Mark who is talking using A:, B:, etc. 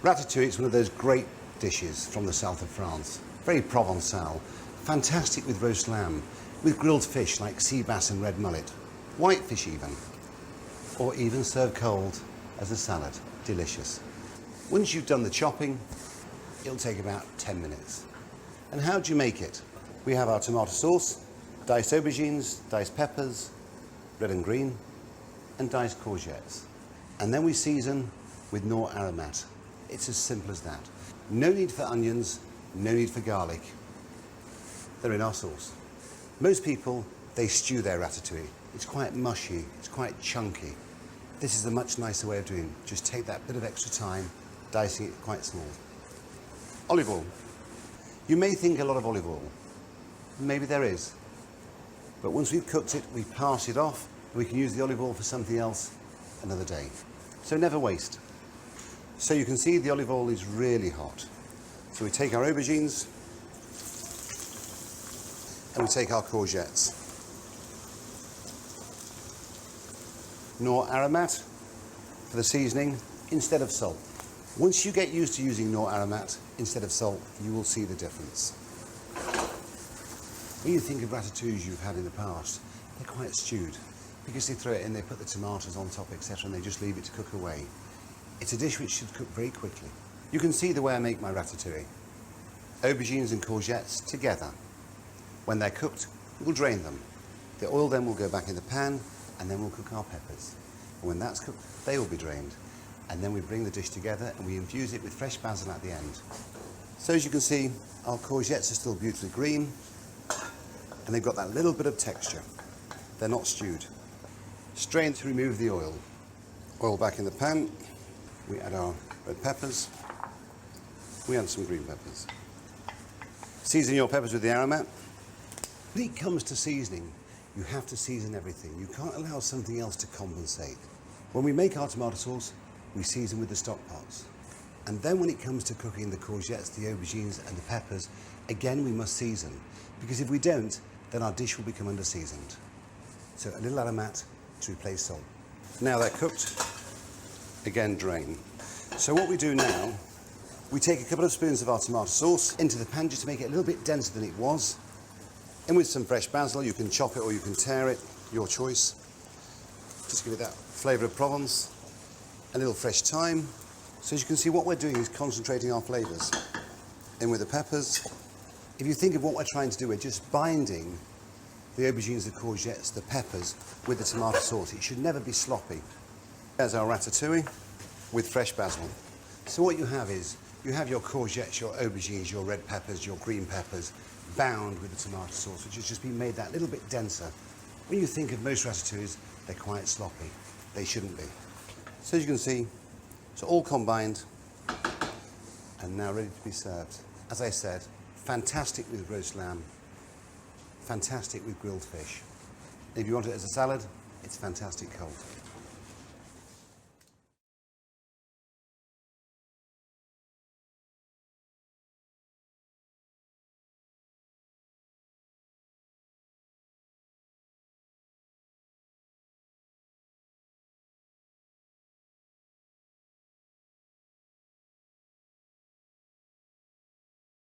A: Ratatouille is one of those great dishes from the south of France. Very Provençal. Fantastic with roast lamb, with grilled fish like sea bass and red mullet, whitefish even, or even served cold as a salad. Delicious. Once you've done the chopping, it'll take about 10 minutes. And how do you make it? We have our tomato sauce, diced aubergines, diced peppers, red and green, and diced courgettes. And then we season with Knorr aromat. It's as simple as that. No need for onions, no need for garlic. They're in our sauce. Most people, they stew their ratatouille. It's quite mushy, it's quite chunky. This is a much nicer way of doing it. Just take that bit of extra time, dicing it quite small. Olive oil. You may think a lot of olive oil. Maybe there is. But once we've cooked it, we pass it off, and we can use the olive oil for something else another day. So never waste. So you can see the olive oil is really hot. So we take our aubergines, and we take our courgettes. Knorr aromat for the seasoning instead of salt. Once you get used to using Knorr aromat instead of salt, you will see the difference. When you think of ratatouilles you've had in the past, they're quite stewed because they throw it in, they put the tomatoes on top, etc., and they just leave it to cook away. It's a dish which should cook very quickly. You can see the way I make my ratatouille. Aubergines and courgettes together. When they're cooked, we'll drain them. The oil then will go back in the pan, and then we'll cook our peppers. And when that's cooked, they will be drained. And then we bring the dish together and we infuse it with fresh basil at the end. So as you can see, our courgettes are still beautifully green, and they've got that little bit of texture. They're not stewed. Strain to remove the oil. Oil back in the pan. We add our red peppers. We add some green peppers. Season your peppers with the aromat. When it comes to seasoning, you have to season everything. You can't allow something else to compensate. When we make our tomato sauce, we season with the stock pots. And then when it comes to cooking the courgettes, the aubergines and the peppers, again we must season. Because if we don't, then our dish will become under-seasoned. So a little aromat to replace salt. Now they're cooked, again drain. So what we do now, we take a couple of spoons of our tomato sauce into the pan just to make it a little bit denser than it was. In with some fresh basil, you can chop it or you can tear it, your choice. Just give it that flavour of Provence, a little fresh thyme. So as you can see, what we're doing is concentrating our flavours. In with the peppers. If you think of what we're trying to do, we're just binding the aubergines, the courgettes, the peppers with the tomato sauce. It should never be sloppy. There's our ratatouille with fresh basil. So what you have is, you have your courgettes, your aubergines, your red peppers, your green peppers, bound with the tomato sauce, which has just been made that little bit denser. When you think of most ratatouilles, they're quite sloppy. They shouldn't be. So as you can see, it's all combined and now ready to be served. As I said, fantastic with roast lamb, fantastic with grilled fish. If you want it as a salad, it's fantastic cold.